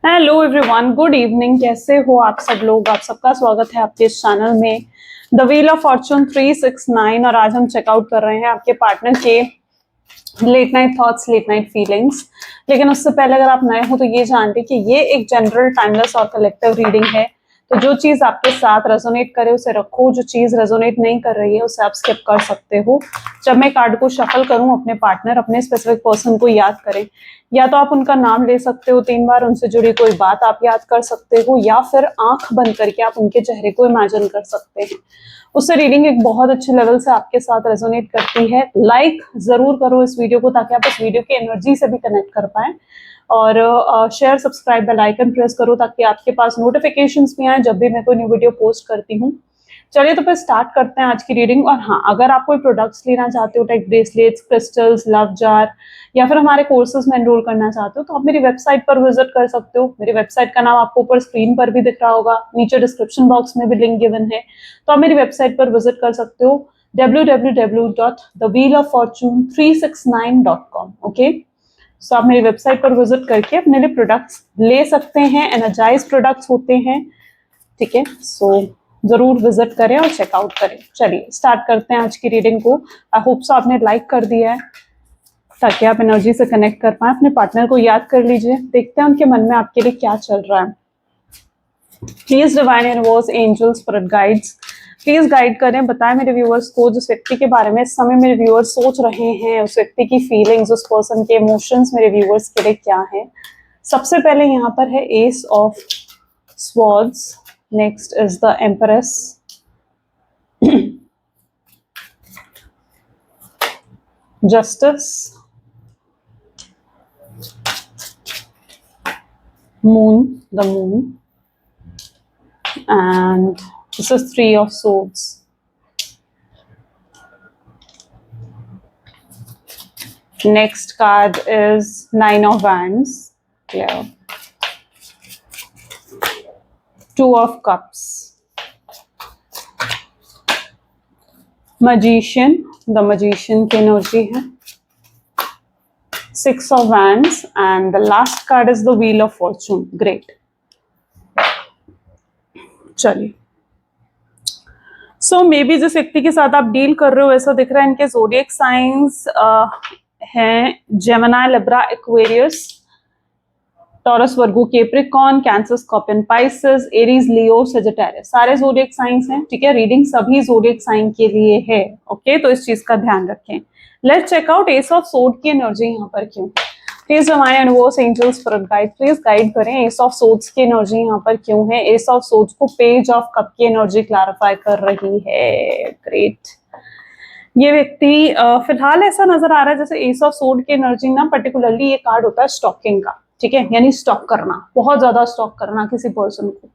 Hello everyone, good evening. कैसे हो आप सब लोग? आप सबका स्वागत है आपके इस चैनल में द व्हील ऑफ फॉर्चून 369। और आज हम चेकआउट कर रहे हैं आपके पार्टनर के late night thoughts, late night feelings. लेकिन उससे पहले अगर आप नए हो तो ये जान लें कि ये एक जनरल, टाइमलेस और कलेक्टिव रीडिंग है। तो जो चीज आपके साथ रेजोनेट करे उसे रखो, जो चीज रेजोनेट नहीं कर रही है उसे आप स्किप कर सकते हो। जब मैं कार्ड को शफल करूं, अपने पार्टनर, अपने स्पेसिफिक पर्सन को याद करें। या तो आप उनका नाम ले सकते हो 3 बार, उनसे जुड़ी कोई बात आप याद कर सकते हो, या फिर आंख बंद करके आप उनके चेहरे को इमेजिन कर सकते हैं। उससे रीडिंग एक बहुत अच्छे लेवल से आपके साथ रेजोनेट करती है। लाइक जरूर करो इस वीडियो को ताकि आप इस वीडियो की एनर्जी से भी कनेक्ट कर पाए। और share, subscribe, bell icon press करो ताकि आपके पास नोटिफिकेशंस भी आए जब भी मैं कोई न्यू वीडियो पोस्ट करती हूँ। चलिए तो फिर स्टार्ट करते हैं आज की रीडिंग। और हाँ, अगर आप कोई प्रोडक्ट्स लेना चाहते हो, like bracelets, crystals, love jar, या फिर हमारे कोर्सेज में एनरोल करना चाहते हो, तो आप मेरी वेबसाइट पर विजिट कर सकते हो। मेरी वेबसाइट का नाम आपको ऊपर स्क्रीन पर भी दिख रहा होगा, नीचे डिस्क्रिप्शन बॉक्स में भी लिंक गिवन है। तो आप मेरी वेबसाइट पर विजिट कर सकते हो www.thewheeloffortune369.com। ओके, सो आप मेरी वेबसाइट पर विजिट करके अपने लिए प्रोडक्ट्स ले सकते हैं। एनर्जाइज प्रोडक्ट्स होते हैं, ठीक है। सो जरूर विजिट करें और चेकआउट करें। चलिए स्टार्ट करते हैं आज की रीडिंग को। आई होप सो आपने लाइक कर दिया है ताकि आप एनर्जी से कनेक्ट कर पाए। अपने पार्टनर को याद कर लीजिए, देखते हैं उनके मन में आपके लिए क्या चल रहा है। Please divine universe, angels, spirit guides, please guide करें, बताएं मेरे व्यूअर्स को जिस व्यक्ति के बारे में इस समय मेरे व्यूअर्स सोच रहे हैं, उस व्यक्ति की फीलिंग्स, उस पर्सन के इमोशंस मेरे व्यूअर्स के लिए क्या है। सबसे पहले यहाँ पर है ace of swords, next is the empress, justice, moon, the moon, and this is 3 of swords. Next card is 9 of wands, yeah. 2 of cups, magician, the magician की एनर्जी है, 6 of wands, and the last card is the wheel of fortune. Great. चलिए, सो may be जिस व्यक्ति के साथ आप deal कर रहे हो ऐसा दिख रहा है इनके ज़ोडिएक साइंस हैं Gemini, Libra, Aquarius, Taurus, Virgo, Capricorn, Cancer, Scorpion, Pisces, Aries, Leo, Sagittarius, सारे ज़ोडिएक साइंस हैं, ठीक है। रीडिंग सभी ज़ोडिएक साइन के लिए है, ओके, तो इस चीज का ध्यान रखें। Let's check out ace of sword की एनर्जी यहाँ पर क्यों। Please divine universe, angels, spirit guide, please guide करें एस ऑफ सोर्ड्स की एनर्जी यहाँ पर क्यों है। एस ऑफ सोर्ड्स को पेज ऑफ कप की एनर्जी क्लैरिफाई कर रही है। ग्रेट। ये व्यक्ति फिलहाल ऐसा नजर आ रहा है जैसे एस ऑफ सोर्ड की एनर्जी ना, पर्टिकुलरली ये कार्ड होता है स्टॉकिंग का, ठीक है, यानी स्टॉक करना, बहुत ज्यादा स्टॉक करना किसी पर्सन को,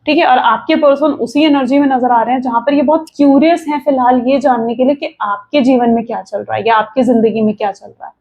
ठीक है। और आपके पर्सन उसी एनर्जी में नजर आ रहे हैं जहां पर ये बहुत क्यूरियस हैं फिलहाल ये जानने के लिए कि आपके जीवन में क्या चल रहा है या आपकी जिंदगी में क्या चल रहा है,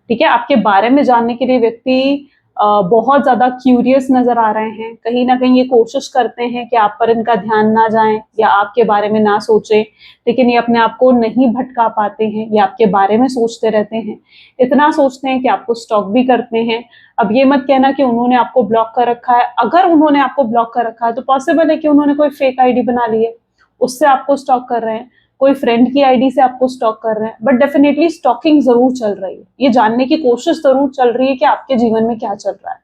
ठीक है। आपके बारे में जानने के लिए व्यक्ति बहुत ज्यादा क्यूरियस नजर आ रहे हैं। कहीं ना कहीं ये कोशिश करते हैं कि आप पर इनका ध्यान ना जाए या आपके बारे में ना सोचे, लेकिन ये अपने आप को नहीं भटका पाते हैं, ये आपके बारे में सोचते रहते हैं, इतना सोचते हैं कि आपको स्टॉक भी करते हैं। अब ये मत कहना कि उन्होंने आपको ब्लॉक कर रखा है। अगर उन्होंने आपको ब्लॉक कर रखा है तो पॉसिबल है कि उन्होंने कोई फेक आईडी बना ली है, उससे आपको स्टॉक कर रहे हैं, कोई फ्रेंड की आईडी से आपको स्टॉक कर रहे हैं, बट डेफिनेटली स्टॉकिंग जरूर चल रही है। ये जानने की कोशिश जरूर चल रही है कि आपके जीवन में क्या चल रहा है।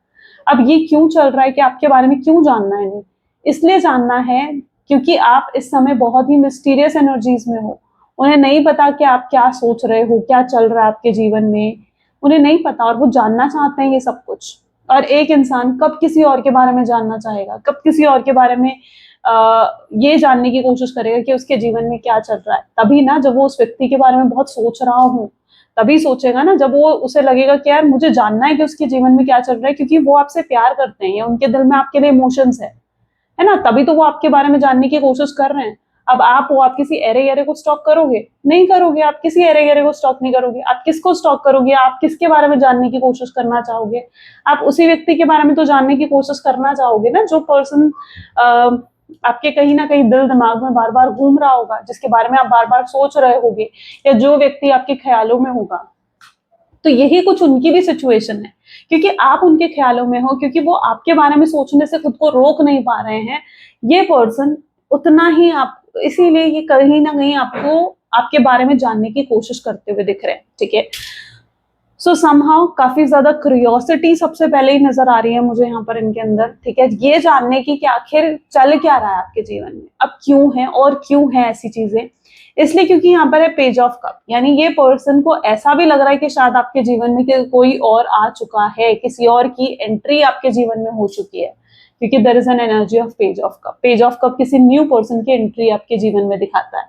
अब ये क्यों चल रहा है, कि आपके बारे में क्यों जानना है, नहीं इसलिए जानना है क्योंकि आप इस समय बहुत ही मिस्टीरियस एनर्जीज में हो। उन्हें नहीं पता कि आप क्या सोच रहे हो, क्या चल रहा है आपके जीवन में, उन्हें नहीं पता, और वो जानना चाहते हैं ये सब कुछ। और एक इंसान कब किसी और के बारे में जानना चाहेगा, कब किसी और के बारे में ये जानने की कोशिश करेगा कि उसके जीवन में क्या चल रहा है? तभी ना जब वो उस व्यक्ति के बारे में बहुत सोच रहा हूँ, तभी सोचेगा ना, जब वो उसे लगेगा कि यार मुझे जानना है कि उसके जीवन में क्या चल रहा है, क्योंकि वो आपसे प्यार करते हैं या उनके दिल में आपके लिए इमोशंस है ना, तभी तो वो आपके बारे में जानने की कोशिश कर रहे हैं। अब आप किसी एरे एरे को स्टॉक करोगे? नहीं करोगे। आप किसी एरे एरे को स्टॉक नहीं करोगे। आप किसको स्टॉक करोगे? आप किसके बारे में जानने की कोशिश करना चाहोगे? आप उसी व्यक्ति के बारे में तो जानने की कोशिश करना चाहोगे ना, जो पर्सन आपके कहीं ना कहीं दिल दिमाग में बार बार घूम रहा होगा, जिसके बारे में आप बार बार सोच रहे होगे, या जो व्यक्ति आपके ख्यालों में होगा। तो यही कुछ उनकी भी सिचुएशन है, क्योंकि आप उनके ख्यालों में हो, क्योंकि वो आपके बारे में सोचने से खुद को रोक नहीं पा रहे हैं। ये पर्सन उतना ही आप, इसीलिए ये कहीं ना कहीं आपको आपके बारे में जानने की कोशिश करते हुए दिख रहे हैं, ठीक है। सो समहाउ काफी ज्यादा क्यूरियोसिटी सबसे पहले ही नजर आ रही है मुझे यहाँ पर इनके अंदर, ठीक है, ये जानने की कि आखिर चल क्या रहा है आपके जीवन में, अब क्यों है और क्यों है ऐसी चीजें। इसलिए क्योंकि यहाँ पर है पेज ऑफ कप, यानी ये पर्सन को ऐसा भी लग रहा है कि शायद आपके जीवन में कोई और आ चुका है, किसी और की एंट्री आपके जीवन में हो चुकी है, क्योंकि there is an energy of page of cup. Page of cup किसी न्यू पर्सन की एंट्री आपके जीवन में दिखाता है,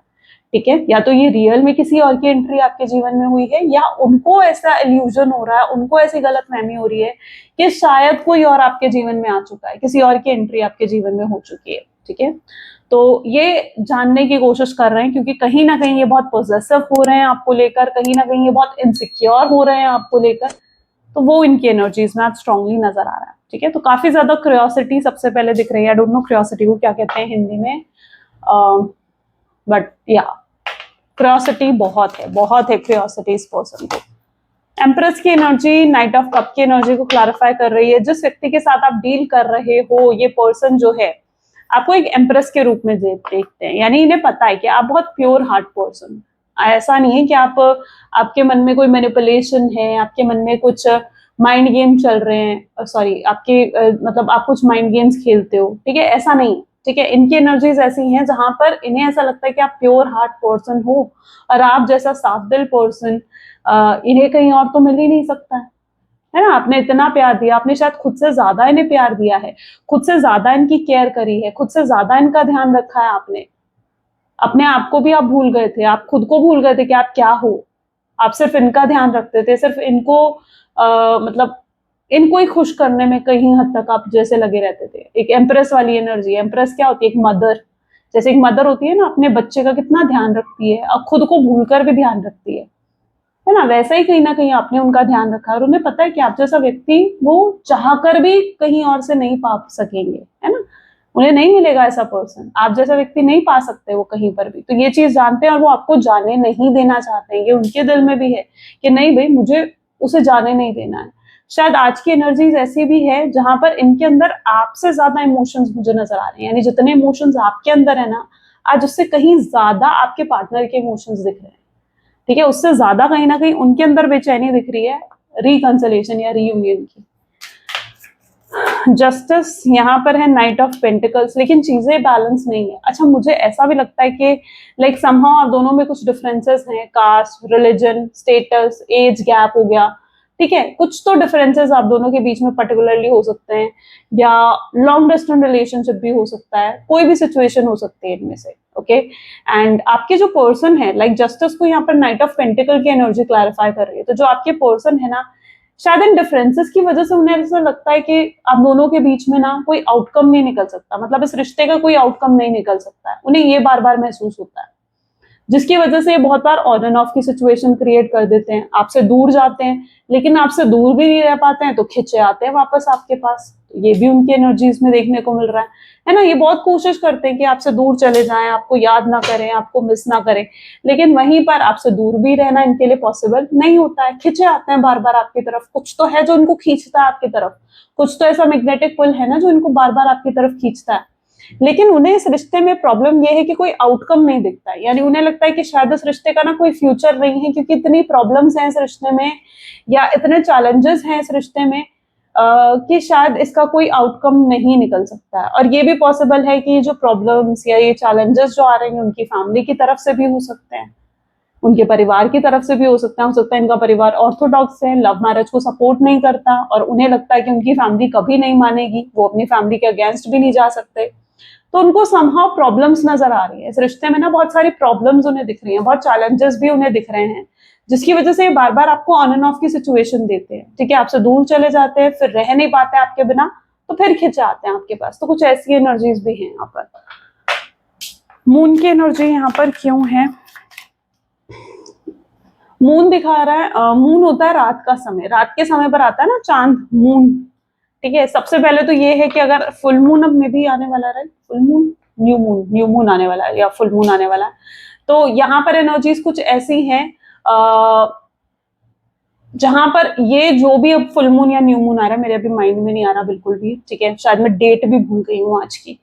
ठीक है। या तो ये रियल में किसी और की एंट्री आपके जीवन में हुई है, या उनको ऐसा इल्यूजन हो रहा है, उनको ऐसी गलतफहमी हो रही है कि शायद कोई और आपके जीवन में आ चुका है, किसी और की एंट्री आपके जीवन में हो चुकी है, ठीक है। तो ये जानने की कोशिश कर रहे हैं, क्योंकि कहीं ना कहीं ये बहुत पोजेसिव हो रहे हैं आपको लेकर, कहीं ना कहीं ये बहुत इनसिक्योर हो रहे हैं आपको लेकर, तो वो इनकी एनर्जीज में आज स्ट्रांगली नजर आ रहा है, ठीक है। तो काफी ज्यादा क्यूरियोसिटी सबसे पहले दिख रही है। आई डोंट नो क्यूरियोसिटी को क्या कहते हैं हिंदी में, बट या क्यूरियोसिटी बहुत है क्यूरियोसिटी इस पर्सन को। एम्प्रेस की एनर्जी नाइट ऑफ कप की एनर्जी को क्लैरिफाई कर रही है। जिस व्यक्ति के साथ आप डील कर रहे हो, ये पर्सन जो है आपको एक एम्प्रेस के रूप में देखते हैं, यानी इन्हें पता है कि आप बहुत प्योर हार्ट पर्सन। ऐसा नहीं है कि आपके मन में कोई मैनिपुलेशन है, आपके मन में कुछ माइंड गेम चल रहे हैं, सॉरी आपके मतलब आप कुछ माइंड गेम्स खेलते हो, ठीक है, ऐसा नहीं, ठीक है। इनकी एनर्जीज ऐसी हैं जहां पर इन्हें ऐसा लगता है कि आप प्योर हार्ट पर्सन हो, और आप जैसा साफ दिल पर्सन इन्हें कहीं और तो मिल ही नहीं सकता है ना। आपने इतना प्यार दिया, आपने शायद खुद से ज्यादा इन्हें प्यार दिया है, खुद से ज्यादा इनकी केयर करी है, खुद से ज्यादा इनका ध्यान रखा है आपने। अपने आप को भी आप भूल गए थे, आप खुद को भूल गए थे कि आप क्या हो। आप सिर्फ इनका ध्यान रखते थे, सिर्फ इनको मतलब इनको ही खुश करने में कहीं हद तक आप जैसे लगे रहते थे। एक एम्प्रेस वाली एनर्जी, एम्प्रेस क्या होती है, एक मदर, जैसे एक मदर होती है ना, अपने बच्चे का कितना ध्यान रखती है और खुद को भूलकर भी ध्यान रखती है ना, वैसा ही कहीं ना कहीं आपने उनका ध्यान रखा, और उन्हें पता है कि आप जैसा व्यक्ति वो चाह कर भी कहीं और से नहीं पा सकेंगे, है ना। उन्हें नहीं मिलेगा ऐसा पर्सन, आप जैसा व्यक्ति नहीं पा सकते वो कहीं पर भी। तो ये चीज जानते हैं और वो आपको जाने नहीं देना चाहते हैं। ये उनके दिल में भी है कि नहीं भाई, मुझे उसे जाने नहीं देना है। शायद आज की एनर्जीज ऐसी भी है जहां पर इनके अंदर आपसे ज्यादा इमोशंस मुझे नजर आ रहे हैं, यानी जितने इमोशंस आपके अंदर है ना, आज उससे कहीं ज्यादा आपके पार्टनर के इमोशंस दिख रहे हैं, ठीक है। उससे ज्यादा कहीं ना कहीं उनके अंदर बेचैनी दिख रही है रिकंसलेशन या रीयूनियन की। जस्टिस यहाँ पर है, नाइट ऑफ पेंटिकल्स, लेकिन चीजें बैलेंस नहीं है। अच्छा, मुझे ऐसा भी लगता है कि लाइक समहाउ आप दोनों में कुछ डिफरेंसेस हैं, caste, religion, status, age gap हो गया, ठीक है, कुछ तो डिफरेंसेस आप दोनों के बीच में पर्टिकुलरली हो सकते हैं, या लॉन्ग डिस्टेंस रिलेशनशिप भी हो सकता है, कोई भी सिचुएशन हो सकती है इनमें से, ओके। एंड आपके जो पर्सन है, लाइक जस्टिस को यहाँ पर नाइट ऑफ पेंटिकल की एनर्जी क्लैरिफाई कर रही है। तो जो आपके पर्सन है ना, शायद इन डिफरेंसेस की वजह से उन्हें ऐसा लगता है कि आप दोनों के बीच में ना कोई आउटकम नहीं निकल सकता, मतलब इस रिश्ते का कोई आउटकम नहीं निकल सकता है। उन्हें ये बार बार महसूस होता है, जिसकी वजह से ये बहुत बार ऑन एंड ऑफ की सिचुएशन क्रिएट कर देते हैं। आपसे दूर जाते हैं, लेकिन आपसे दूर भी नहीं रह पाते हैं तो खिंचे आते हैं वापस आपके पास। तो ये भी उनकी एनर्जीज में देखने को मिल रहा है ना। ये बहुत कोशिश करते हैं कि आपसे दूर चले जाएं, आपको याद ना करें, आपको मिस ना करें, लेकिन वहीं पर आपसे दूर भी रहना इनके लिए पॉसिबल नहीं होता है। खिंचे आते हैं बार बार आपकी तरफ, कुछ तो है जो इनको खींचता है आपकी तरफ, कुछ तो ऐसा मैग्नेटिक पुल है ना जो इनको बार बार आपकी तरफ खींचता है। लेकिन उन्हें इस रिश्ते में प्रॉब्लम यह है कि कोई आउटकम नहीं दिखता है, यानी उन्हें लगता है कि शायद इस रिश्ते का ना कोई फ्यूचर नहीं है, क्योंकि इतनी प्रॉब्लम्स हैं इस रिश्ते में, या इतने चैलेंजेस हैं इस रिश्ते में कि शायद इसका कोई आउटकम नहीं निकल सकता है। और ये भी पॉसिबल है कि ये जो प्रॉब्लम्स या ये चैलेंजेस जो आ रहे हैं उनकी फैमिली की तरफ से भी हो सकते हैं, उनके परिवार की तरफ से भी हो सकता है इनका परिवार ऑर्थोडॉक्स है, लव मैरिज को सपोर्ट नहीं करता, और उन्हें लगता है कि उनकी फैमिली कभी नहीं मानेगी, वो अपनी फैमिली के अगेंस्ट भी नहीं जा सकते। तो उनको समहाउ प्रॉब्लम्स नजर आ रही है इस रिश्ते में ना, बहुत सारी प्रॉब्लम्स उन्हें दिख रही हैं, बहुत चैलेंजेस भी उन्हें दिख रहे हैं, जिसकी वजह से ये बार बार आपको ऑन एंड ऑफ की सिचुएशन देते हैं, ठीक है। आपसे दूर चले जाते हैं, फिर रह नहीं पाते आपके बिना, तो फिर खिंच आते हैं आपके पास। तो कुछ ऐसी एनर्जीज भी हैं यहाँ पर। मून की एनर्जी यहाँ पर क्यों है? मून दिखा रहा है, मून होता है रात का समय, रात के समय पर आता है ना चांद, मून, ठीक है। सबसे पहले तो ये है कि अगर फुल मून अब में भी आने वाला है, फुल मून, न्यू मून आने वाला है, या फुल मून आने वाला है, तो यहाँ पर एनर्जीज कुछ ऐसी हैं जहां पर ये जो भी अब फुल मून या न्यू मून आ रहा है, मेरे अभी माइंड में नहीं आ रहा बिल्कुल भी, ठीक है, शायद मैं डेट भी भूल गई हूँ आज की।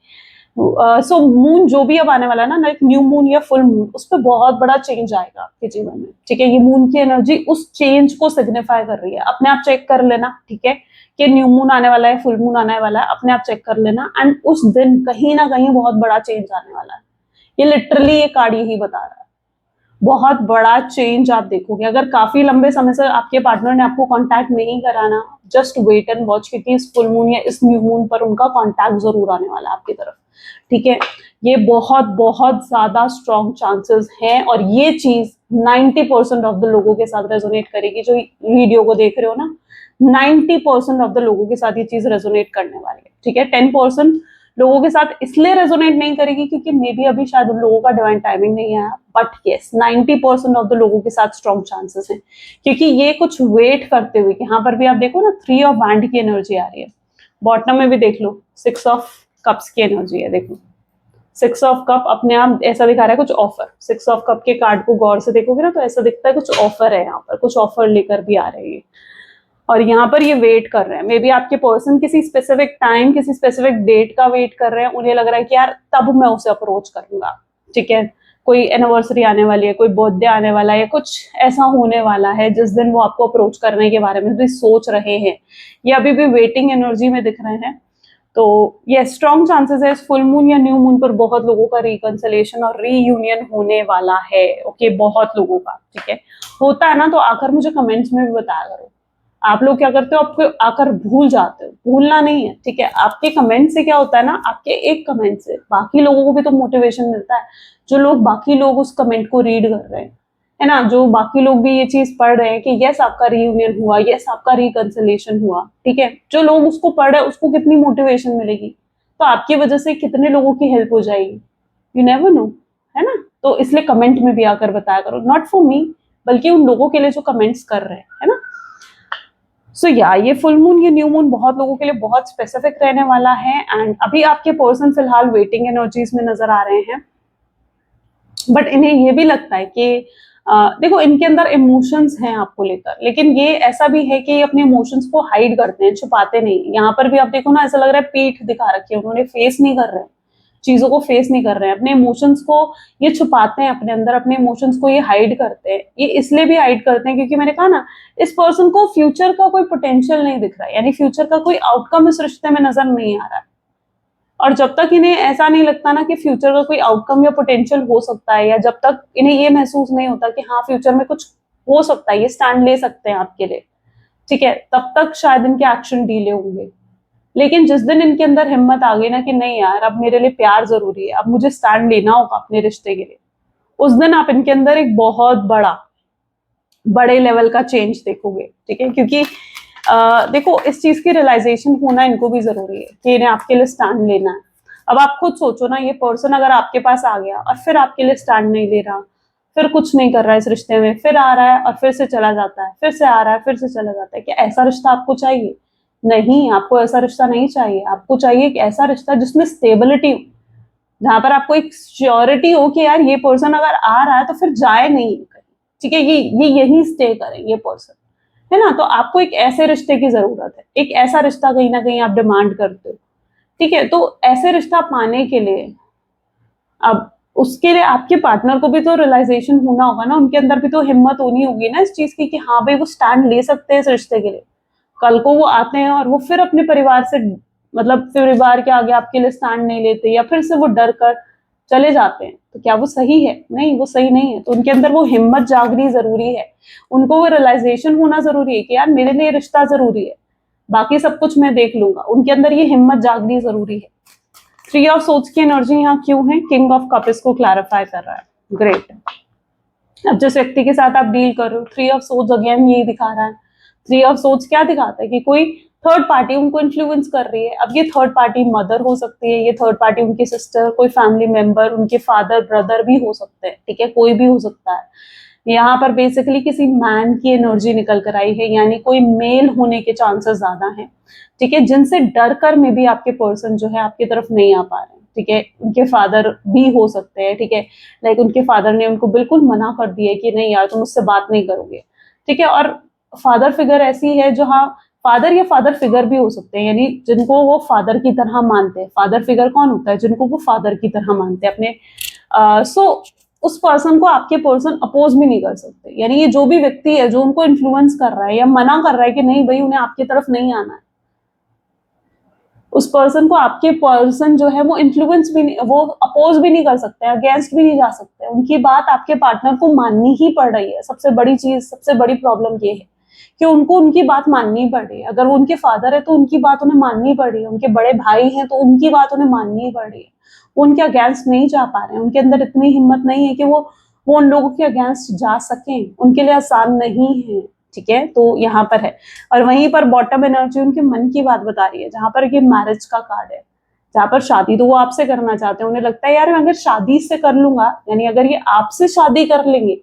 सो मून जो भी अब आने वाला है ना, लाइक न्यू मून या फुल मून, उस पर बहुत बड़ा चेंज आएगा आपके जीवन में, ठीक है। ये मून की एनर्जी उस चेंज को सिग्निफाई कर रही है। अपने आप चेक कर लेना, ठीक है, कि न्यू मून आने वाला है, फुल मून आने वाला है, अपने आप चेक कर लेना। एंड उस दिन कहीं ना कहीं बहुत बड़ा चेंज आने वाला है। ये लिटरली ये कार्ड यही बता रहा है, बहुत बड़ा चेंज आप देखोगे। अगर काफी लंबे समय से आपके पार्टनर ने आपको कांटेक्ट नहीं करा ना, जस्ट वेट एंड वॉच, क्योंकि इस फुल मून या इस न्यू मून पर उनका कांटेक्ट जरूर आने वाला है आपकी तरफ, ठीक है। ये बहुत बहुत ज्यादा स्ट्रॉन्ग चांसेस हैं, और ये चीज 90% ऑफ द लोगों के साथ रेजोनेट करेगी। जो वीडियो को देख रहे हो ना, 90% ऑफ द लोगों के साथ ये चीज रेजोनेट करने वाली है, ठीक है। 10% लोगों के साथ इसलिए रेजोनेट नहीं करेगी क्योंकि मे बी अभी शायद उन लोगों का डिवाइन टाइमिंग नहीं आया, बट यस 90% ऑफ द लोगों के साथ स्ट्रॉन्ग चांसेस हैं, क्योंकि ये कुछ वेट करते हुए। यहाँ पर भी आप देखो ना, 3 ऑफ वैंड की एनर्जी आ रही है, बॉटम में भी देख लो 6 ऑफ कप्स की एनर्जी है, देखो 6 ऑफ कप अपने आप ऐसा दिखा रहा है कुछ ऑफर। 6 ऑफ कप के कार्ड को गौर से देखोगे ना, तो ऐसा दिखता है कुछ ऑफर है, यहाँ पर कुछ ऑफर लेकर भी आ रही है, और यहाँ पर ये वेट कर रहे हैं। मे बी आपके पर्सन किसी स्पेसिफिक टाइम, किसी स्पेसिफिक डेट का वेट कर रहे हैं। उन्हें लग रहा है कि यार तब मैं उसे अप्रोच करूंगा, ठीक है। कोई एनिवर्सरी आने वाली है, कोई बर्थडे आने वाला है, कुछ ऐसा होने वाला है जिस दिन वो आपको अप्रोच करने के बारे में भी सोच रहे हैं, या अभी भी वेटिंग एनर्जी में दिख रहे हैं। तो ये स्ट्रॉन्ग चांसेस है इस फुल मून या न्यू मून पर बहुत लोगों का रिकंसिलेशन और रीयूनियन होने वाला है, ओके, बहुत लोगों का, ठीक है। होता है ना, तो आकर मुझे कमेंट्स में भी बताया करो। आप लोग क्या करते हो, आपको आकर भूल जाते हो, भूलना नहीं है, ठीक है। आपके कमेंट से क्या होता है ना, आपके एक कमेंट से बाकी लोगों को भी तो मोटिवेशन मिलता है। जो लोग, बाकी लोग उस कमेंट को रीड कर रहे हैं, है ना, जो बाकी लोग भी ये चीज पढ़ रहे हैं कि यस आपका रीयूनियन हुआ, यस आपका रिकंसिलेशन हुआ, ठीक है। जो लोग उसको पढ़ रहे हैं उसको कितनी मोटिवेशन मिलेगी, तो आपकी वजह से कितने लोगों की हेल्प हो जाएगी, यू नेवर नो, है ना। तो इसलिए कमेंट में भी आकर बताया करो, नॉट फॉर मी, बल्कि उन लोगों के लिए जो कमेंट्स कर रहे हैं, है ना। सो या ये फुल मून, ये न्यू मून बहुत लोगों के लिए बहुत स्पेसिफिक रहने वाला है। एंड अभी आपके पर्सन फिलहाल वेटिंग एनर्जीज में नजर आ रहे हैं, बट इन्हें ये भी लगता है कि देखो इनके अंदर इमोशंस हैं आपको लेकर, लेकिन ये ऐसा भी है कि ये अपने इमोशंस को हाइड करते हैं, छुपाते नहीं। यहाँ पर भी आप देखो ना, ऐसा लग रहा है पीठ दिखा रखी है उन्होंने, फेस नहीं कर रहे हैं चीजों को, फेस नहीं कर रहे हैं अपने इमोशंस को। ये छुपाते हैं अपने अंदर, अपने इमोशंस को ये हाइड करते हैं। ये इसलिए भी हाइड करते हैं क्योंकि मैंने कहा ना, इस पर्सन को फ्यूचर का कोई पोटेंशियल नहीं दिख रहा है, यानी फ्यूचर का कोई आउटकम इस रिश्ते में नजर नहीं आ रहा है। और जब तक इन्हें ऐसा नहीं लगता ना कि फ्यूचर का कोई आउटकम या पोटेंशियल हो सकता है, या जब तक इन्हें ये महसूस नहीं होता कि हाँ फ्यूचर में कुछ हो सकता है, ये स्टैंड ले सकते हैं आपके लिए, ठीक है, तब तक शायद इनके एक्शन डीले होंगे। लेकिन जिस दिन इनके अंदर हिम्मत आ गई ना कि नहीं यार, अब मेरे लिए प्यार जरूरी है, अब मुझे स्टैंड लेना होगा अपने रिश्ते के लिए, उस दिन आप इनके अंदर एक बहुत बड़े लेवल का चेंज देखोगे, ठीक है। क्योंकि देखो इस चीज की रियलाइजेशन होना इनको भी जरूरी है कि इन्हें आपके लिए स्टैंड लेना है। अब आप खुद सोचो ना, ये पर्सन अगर आपके पास आ गया और फिर आपके लिए स्टैंड नहीं ले रहा, फिर कुछ नहीं कर रहा है इस रिश्ते में, फिर आ रहा है और फिर से चला जाता है, फिर से आ रहा है फिर से चला जाता है, क्या ऐसा रिश्ता आपको चाहिए? नहीं, आपको ऐसा रिश्ता नहीं चाहिए। आपको चाहिए एक ऐसा रिश्ता जिसमें स्टेबिलिटी हो, जहां पर आपको एक श्योरिटी हो कि यार ये पर्सन अगर आ रहा है तो फिर जाए नहीं कहीं, ठीक है, ये यही स्टे करे ये पर्सन, है ना। तो आपको एक ऐसे रिश्ते की जरूरत है, एक ऐसा रिश्ता कहीं ना कहीं आप डिमांड करते हो, ठीक है। तो ऐसे रिश्ता पाने के लिए, अब उसके लिए आपके पार्टनर को भी तो रियलाइजेशन होना होगा ना, उनके अंदर भी तो हिम्मत होनी होगी ना इस चीज की कि हाँ भाई वो स्टैंड ले सकते हैं इस रिश्ते के लिए। कल को वो आते हैं और वो फिर अपने परिवार से, मतलब परिवार के आगे आपके लिए स्टैंड नहीं लेते, या फिर से वो डर कर चले जाते हैं, तो क्या वो सही है? नहीं, वो सही नहीं है। तो उनके अंदर वो हिम्मत जागनी जरूरी है, उनको वो रियलाइजेशन होना जरूरी है कि यार मेरे लिए रिश्ता जरूरी है, बाकी सब कुछ मैं देख लूंगा। उनके अंदर ये हिम्मत जागनी जरूरी है। 3 ऑफ सोर्ड्स की एनर्जी यहाँ क्यों है? किंग ऑफ कप इसको क्लैरिफाई कर रहा है। ग्रेट। अब जिस व्यक्ति के साथ आप डील कर रहे हो, 3 ऑफ सोर्ड्स अगेन यही दिखा रहा है। 3 ऑफ सोर्ड्स क्या दिखाता है कि कोई थर्ड पार्टी उनको इन्फ्लुएंस कर रही है। अब ये थर्ड पार्टी मदर हो सकती है, ये थर्ड पार्टी उनकी सिस्टर, कोई फैमिली मेंबर, उनके फादर ब्रदर भी हो सकते हैं, ठीक है, कोई भी हो सकता है। यहाँ पर बेसिकली किसी मैन की एनर्जी निकल कर आई है, यानी कोई मेल होने के चांसेस ज्यादा हैं, ठीक है, जिनसे डर कर में भी आपके पर्सन जो है आपकी तरफ नहीं आ पा रहे हैं, ठीक है। उनके फादर भी हो सकते हैं, ठीक है, लाइक उनके फादर ने उनको बिल्कुल मना कर दिया कि नहीं यार तुम मुझसे बात नहीं करोगे, ठीक है। और फादर फिगर ऐसी है जो, हाँ फादर या फादर फिगर भी हो सकते हैं, यानी जिनको वो फादर की तरह मानते हैं। फादर फिगर कौन होता है? जिनको वो फादर की तरह मानते हैं अपने। सो उस पर्सन को आपके पर्सन अपोज भी नहीं कर सकते, यानी ये जो भी व्यक्ति है जो उनको इन्फ्लुएंस कर रहा है या मना कर रहा है कि नहीं भाई उन्हें आपकी तरफ नहीं आना है, उस पर्सन को आपके पर्सन जो है वो इन्फ्लुएंस भी नहीं, वो अपोज भी नहीं कर सकते, अगेंस्ट भी नहीं जा सकते, उनकी बात आपके पार्टनर को माननी ही पड़ रही है। सबसे बड़ी चीज, सबसे बड़ी प्रॉब्लम ये है कि उनको उनकी बात माननी पड़ रही है। अगर वो उनके फादर है तो उनकी बात उन्हें माननी पड़ रही है, उनके बड़े भाई हैं तो उनकी बात उन्हें माननी पड़ रही है। वो उनके अगेंस्ट नहीं जा पा रहे हैं, उनके अंदर इतनी हिम्मत नहीं है कि वो उन लोगों के अगेंस्ट जा सकें, उनके लिए आसान नहीं है। ठीक है, तो यहाँ पर है। और वहीं पर बॉटम एनर्जी उनके मन की बात बता रही है, जहां पर ये मैरिज का कार्ड है, जहां पर शादी तो वो आपसे करना चाहते हैं। उन्हें लगता है यार मैं अगर शादी से कर लूंगा, यानी अगर ये आपसे शादी कर लेंगे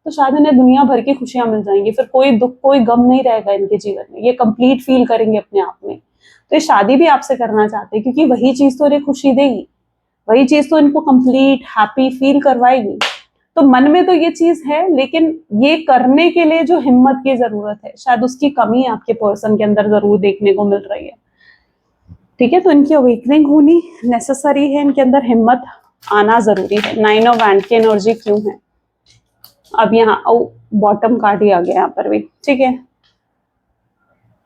तो शायद इन्हें दुनिया भर की खुशियां मिल जाएंगी, फिर कोई दुख कोई गम नहीं रहेगा इनके जीवन में, ये कंप्लीट फील करेंगे अपने आप में। तो ये शादी भी आपसे करना चाहते हैं क्योंकि वही चीज तो इन्हें खुशी देगी, वही चीज तो इनको कंप्लीट हैप्पी फील करवाएगी। तो मन में तो ये चीज है, लेकिन ये करने के लिए जो हिम्मत की जरूरत है, शायद उसकी कमी आपके पर्सन के अंदर जरूर देखने को मिल रही है। ठीक है, तो इनकी अवेकनिंग होनी नेसेसरी है, इनके अंदर हिम्मत आना जरूरी है। 9 ऑफ वैंड की एनर्जी क्यों है? अब यहाँ बॉटम कार्ड ही आ गया यहाँ पर भी। ठीक है,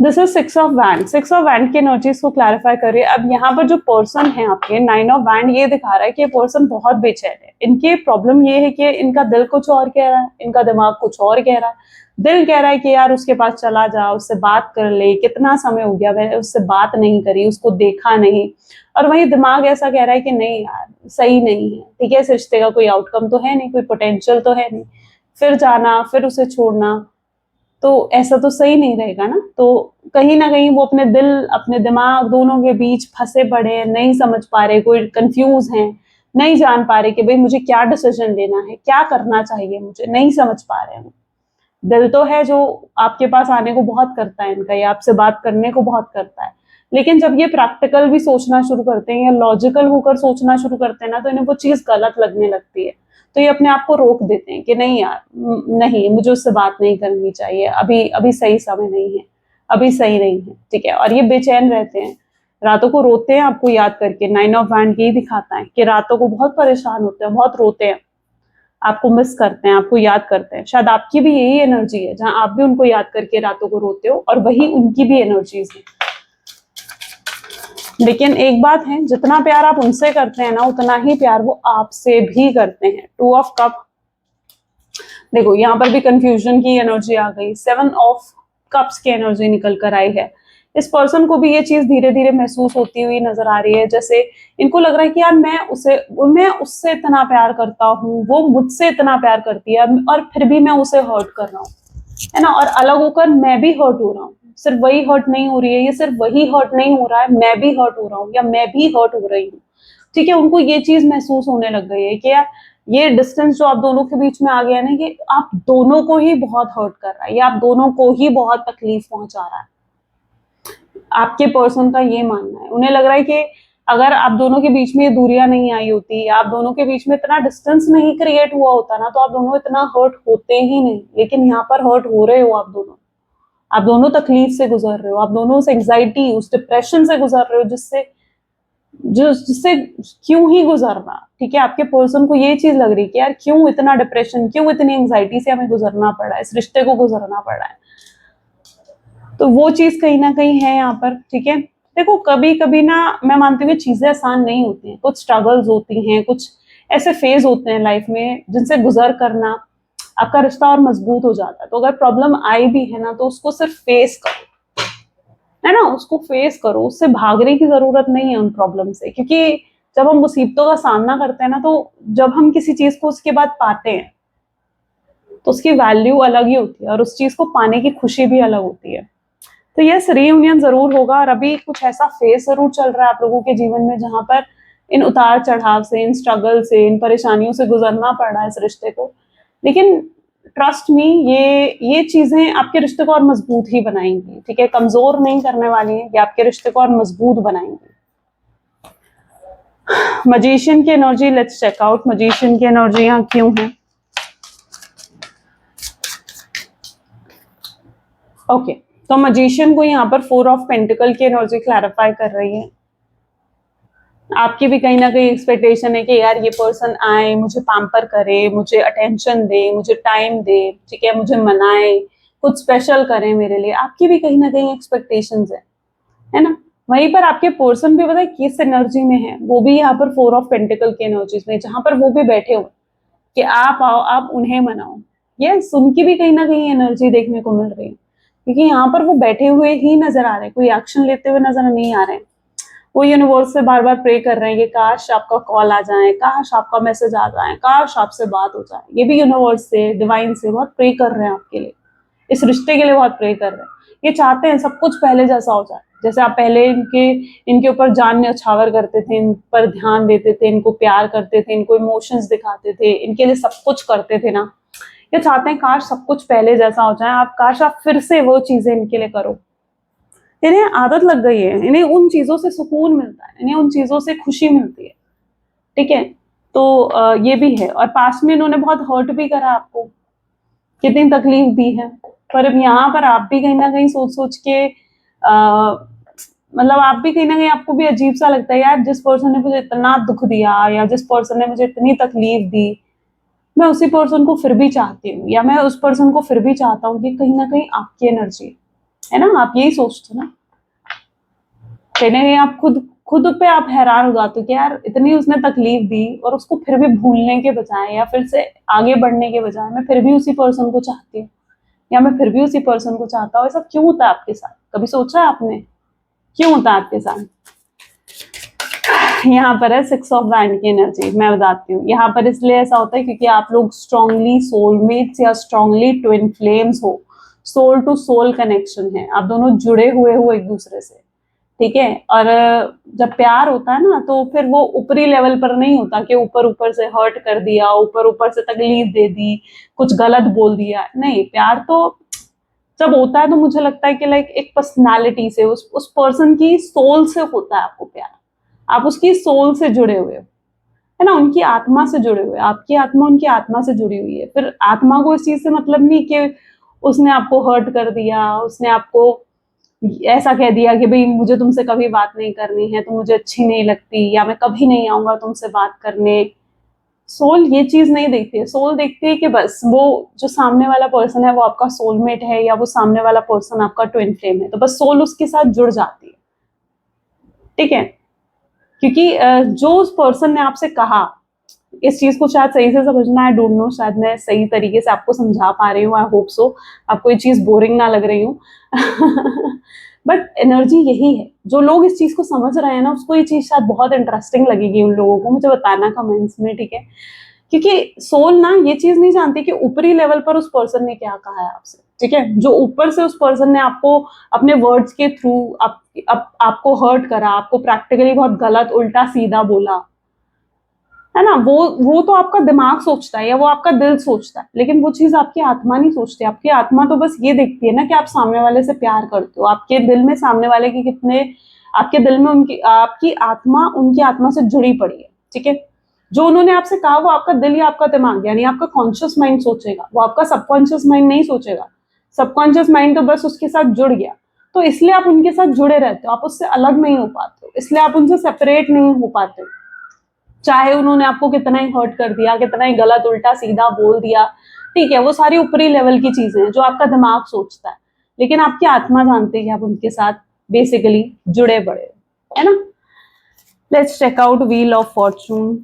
this is 6 of wand. 6 of wand की एनर्जीज को क्लैरिफाई करिए। अब यहाँ पर जो पर्सन है आपके, 9 ऑफ वैंड ये दिखा रहा है कि ये पर्सन बहुत बेचैन है। इनकी प्रॉब्लम ये है कि इनका दिल कुछ और कह रहा है, इनका दिमाग कुछ और कह रहा है। दिल कह रहा है कि यार उसके पास चला जा, उससे बात कर ले, कितना समय हो गया मैंने उससे बात नहीं करी, उसको देखा नहीं। और वही दिमाग ऐसा कह रहा है कि नहीं यार सही नहीं है, ठीक है, इस रिश्ते का कोई आउटकम तो है नहीं, कोई पोटेंशियल तो है नहीं, फिर जाना फिर उसे छोड़ना तो ऐसा तो सही नहीं रहेगा ना। तो कहीं ना कहीं वो अपने दिल अपने दिमाग दोनों के बीच फंसे पड़े हैं, नहीं समझ पा रहे, कोई कंफ्यूज हैं, नहीं जान पा रहे कि भाई मुझे क्या डिसीजन लेना है, क्या करना चाहिए, मुझे नहीं समझ पा रहे हैं। दिल तो है जो आपके पास आने को बहुत करता है इनका, या आपसे बात करने को बहुत करता है, लेकिन जब ये प्रैक्टिकल भी सोचना शुरू करते हैं या लॉजिकल होकर सोचना शुरू करते हैं ना, तो इन्हें वो चीज गलत लगने लगती है। तो ये अपने आप को रोक देते हैं कि नहीं यार नहीं, मुझे उससे बात नहीं करनी चाहिए, अभी अभी सही समय नहीं है, अभी सही नहीं है। ठीक है, और ये बेचैन रहते हैं, रातों को रोते हैं आपको याद करके। 9 ऑफ वैंड यही दिखाता है कि रातों को बहुत परेशान होते हैं, बहुत रोते हैं, आपको मिस करते हैं, आपको याद करते हैं। शायद आपकी भी यही एनर्जी है, जहां आप भी उनको याद करके रातों को रोते हो, और वही उनकी भी एनर्जीज है। लेकिन एक बात है, जितना प्यार आप उनसे करते हैं ना, उतना ही प्यार वो आपसे भी करते हैं। 2 ऑफ कप, देखो यहाँ पर भी कंफ्यूजन की एनर्जी आ गई। 7 ऑफ कप्स की एनर्जी निकल कर आई है। इस पर्सन को भी ये चीज धीरे धीरे महसूस होती हुई नजर आ रही है, जैसे इनको लग रहा है कि यार मैं उससे इतना प्यार करता हूँ, वो मुझसे इतना प्यार करती है, और फिर भी मैं उसे हर्ट कर रहा हूँ, है ना, और अलग होकर मैं भी हर्ट हो रहा हूँ। सिर्फ वही हर्ट नहीं हो रही है, ये सिर्फ वही हर्ट नहीं हो रहा है, मैं भी हर्ट हो रहा हूँ, या मैं भी हर्ट हो रही हूँ। ठीक है, उनको ये चीज महसूस होने लग गई है कि यार ये डिस्टेंस जो आप दोनों के बीच में आ गया ना, ये आप दोनों को ही बहुत हर्ट कर रहा है, ये आप दोनों को ही बहुत तकलीफ पहुंचा रहा है। आपके पर्सन का ये मानना है, उन्हें लग रहा है कि अगर आप दोनों के बीच में ये दूरियां नहीं आई होती, आप दोनों के बीच में इतना डिस्टेंस नहीं क्रिएट हुआ होता ना, तो आप दोनों इतना हर्ट होते ही नहीं। लेकिन यहाँ पर हर्ट हो रहे हो आप दोनों तकलीफ से गुजर रहे हो, आप दोनों उस एंग्जाइटी उस डिप्रेशन से गुजर रहे हो, जिससे क्यों ही गुजरना। ठीक है, आपके पर्सन को ये चीज लग रही है कि यार क्यों इतना डिप्रेशन, क्यों इतनी एंग्जाइटी से हमें गुजरना पड़ा है, इस रिश्ते को गुजरना पड़ा है। तो वो चीज कहीं ना कहीं है यहाँ पर। ठीक है, देखो कभी कभी ना मैं मानती हूँ चीजें आसान नहीं होती हैं, कुछ स्ट्रगल्स होती हैं, कुछ ऐसे फेज होते हैं लाइफ में जिनसे गुजर करना आपका रिश्ता और मजबूत हो जाता है। तो अगर प्रॉब्लम आई भी है ना, तो उसको सिर्फ फेस करो, है ना, उसको फेस करो, उससे भागने की जरूरत नहीं है उन प्रॉब्लम से। क्योंकि जब हम मुसीबतों का सामना करते हैं ना, तो जब हम किसी चीज को उसके बाद पाते हैं तो उसकी वैल्यू अलग ही होती है, और उस चीज को पाने की खुशी भी अलग होती है। तो यस, रीयूनियन जरूर होगा, और अभी कुछ ऐसा फेज जरूर चल रहा है आप लोगों के जीवन में जहां पर इन उतार चढ़ाव से, इन स्ट्रगल से, इन परेशानियों से गुजरना पड़ रहा है इस रिश्ते को। लेकिन ट्रस्ट मी, ये चीजें आपके रिश्ते को और मजबूत ही बनाएंगी। ठीक है, कमजोर नहीं करने वाली है, ये आपके रिश्ते को और मजबूत बनाएंगी। मजिशियन की energy, let's check out magician की एनर्जी यहाँ क्यों है। ओके, तो मजिशियन को यहाँ पर 4 ऑफ पेंटिकल की एनर्जी क्लैरिफाई कर रही है। आपकी भी कहीं ना कहीं एक्सपेक्टेशन है कि यार ये पर्सन आए, मुझे पैम्पर करे, मुझे अटेंशन दे, मुझे टाइम दे, ठीक है, मुझे मनाए, कुछ स्पेशल करें मेरे लिए। आपकी भी कहीं ना कहीं एक्सपेक्टेशंस है ना। वहीं पर आपके पर्सन भी पता है किस एनर्जी में है, वो भी यहाँ पर 4 ऑफ पेंटिकल की एनर्जीज में, जहां पर वो भी बैठे हुए कि आप आओ, आप उन्हें मनाओ। यस, उनकी भी कहीं ना कहीं एनर्जी देखने को मिल रही है, क्योंकि यहाँ पर वो बैठे हुए ही नजर आ रहे हैं, कोई एक्शन लेते हुए नजर नहीं आ रहे हैं। वो यूनिवर्स से बार बार प्रे कर रहे हैं कि काश आपका कॉल आ जाए, काश आपका मैसेज आ जाए, काश आपसे बात हो जाए। ये भी यूनिवर्स से, डिवाइन से बहुत प्रे कर रहे हैं आपके लिए, इस रिश्ते के लिए बहुत प्रे कर रहे हैं। ये चाहते हैं सब कुछ पहले जैसा हो जाए, जैसे आप पहले इनके ऊपर जान न्यौछावर करते थे, इन पर ध्यान देते थे, इनको प्यार करते थे, इनको इमोशंस दिखाते थे, इनके लिए सब कुछ करते थे ना। ये चाहते हैं काश सब कुछ पहले जैसा हो जाए, आप काश आप फिर से वो चीजें इनके लिए करो। इन्हें आदत लग गई है, इन्हें उन चीजों से सुकून मिलता है, इन्हें उन चीजों से खुशी मिलती है, ठीक है। तो ये भी है, और पास्ट में इन्होंने बहुत हर्ट भी करा आपको, कितनी तकलीफ दी है। पर अब यहाँ पर आप भी कहीं ना कहीं सोच सोच के मतलब आप भी कहीं ना कहीं, आपको भी अजीब सा लगता है यार, जिस पर्सन ने मुझे इतना दुख दिया या जिस पर्सन ने मुझे इतनी तकलीफ दी, मैं उसी पर्सन को फिर भी चाहती हूँ, या मैं उस पर्सन को फिर भी चाहता हूँ। कि कहीं ना कहीं आपकी एनर्जी है ना, आप यही सोचते हो ना। कहीं ना कहीं आप खुद खुद पे आप हैरान हो जाते हो कि यार इतनी उसने तकलीफ दी, और उसको फिर भी भूलने के बजाय या फिर से आगे बढ़ने के बजाय मैं फिर भी उसी पर्सन को चाहती हूँ, या मैं फिर भी उसी पर्सन को चाहता हूँ। ऐसा क्यों होता है आपके साथ, कभी सोचा है आपने क्यों होता है आपके साथ? यहाँ पर है 6 ऑफ वैंड की एनर्जी। मैं बताती हूँ, यहाँ पर इसलिए ऐसा होता है क्योंकि आप लोग स्ट्रांगली सोलमेट्स या स्ट्रांगली ट्विन फ्लेम्स हो, सोल टू सोल कनेक्शन है, आप दोनों जुड़े हुए हो एक दूसरे से, ठीक है। और जब प्यार होता है ना, तो फिर वो ऊपरी लेवल पर नहीं होता कि ऊपर ऊपर से हर्ट कर दिया, ऊपर ऊपर से तकलीफ दे दी, कुछ गलत बोल दिया। नहीं, प्यार तो जब होता है तो मुझे लगता है कि लाइक एक पर्सनालिटी से, उस पर्सन की सोल से होता है आपको प्यार। आप उसकी सोल से जुड़े हुए हो, है ना, उनकी आत्मा से जुड़े हुए। आपकी आत्मा उनकी आत्मा से जुड़ी हुई है। फिर आत्मा को इस चीज से मतलब नहीं कि उसने आपको हर्ट कर दिया, उसने आपको ऐसा कह दिया कि भाई मुझे तुमसे कभी बात नहीं करनी है, तुम मुझे अच्छी नहीं लगती, या मैं कभी नहीं आऊंगा तुमसे बात करने। सोल ये चीज नहीं देखती है। सोल देखती है कि बस वो जो सामने वाला पर्सन है वो आपका सोलमेट है, या वो सामने वाला पर्सन आपका ट्विन फ्लेम है, तो बस सोल उसके साथ जुड़ जाती है, ठीक है। क्योंकि जो उस पर्सन ने आपसे कहा, इस चीज को शायद सही से समझना है, डोंट नो, शायद मैं सही तरीके से आपको समझा पा रही हूँ, आई होप सो, आपको ये चीज बोरिंग ना लग रही हूँ। बट एनर्जी यही है, जो लोग इस चीज को समझ रहे हैं ना, उसको ये चीज शायद बहुत इंटरेस्टिंग लगेगी उन लोगों को, मुझे बताना कमेंट्स में, ठीक है। क्योंकि सोल ना ये चीज नहीं जानती कि ऊपरी लेवल पर उस पर्सन ने क्या कहा है आपसे, ठीक है। जो ऊपर से उस पर्सन ने आपको अपने वर्ड्स के थ्रू आपको हर्ट करा, आपको प्रैक्टिकली बहुत गलत उल्टा सीधा बोला, है ना, वो तो आपका दिमाग सोचता है या वो आपका दिल सोचता है, लेकिन वो चीज आपकी आत्मा नहीं सोचती। आपकी आत्मा तो बस ये देखती है ना कि आप सामने वाले से प्यार करते हो, आपके दिल में सामने वाले की कितने, आपके दिल में उनकी, आपकी आत्मा उनकी आत्मा से जुड़ी पड़ी है, ठीक है। जो उन्होंने आपसे कहा वो आपका दिल या आपका दिमाग यानी आपका कॉन्शियस माइंड सोचेगा, वो आपका सबकॉन्शियस माइंड नहीं सोचेगा। सबकॉन्शियस माइंड तो बस उसके साथ जुड़ गया, तो इसलिए आप उनके साथ जुड़े रहते हो, आप उससे अलग नहीं हो पाते हो, इसलिए आप उनसे सेपरेट नहीं हो पाते हो। चाहे उन्होंने आपको कितना ही हर्ट कर दिया, कितना ही गलत उल्टा सीधा बोल दिया, ठीक है, वो सारी ऊपरी लेवल की चीजें हैं जो आपका दिमाग सोचता है, लेकिन आपकी आत्मा जानती है कि आप उनके साथ बेसिकली जुड़े बड़े, है ना। Let's check out wheel of fortune.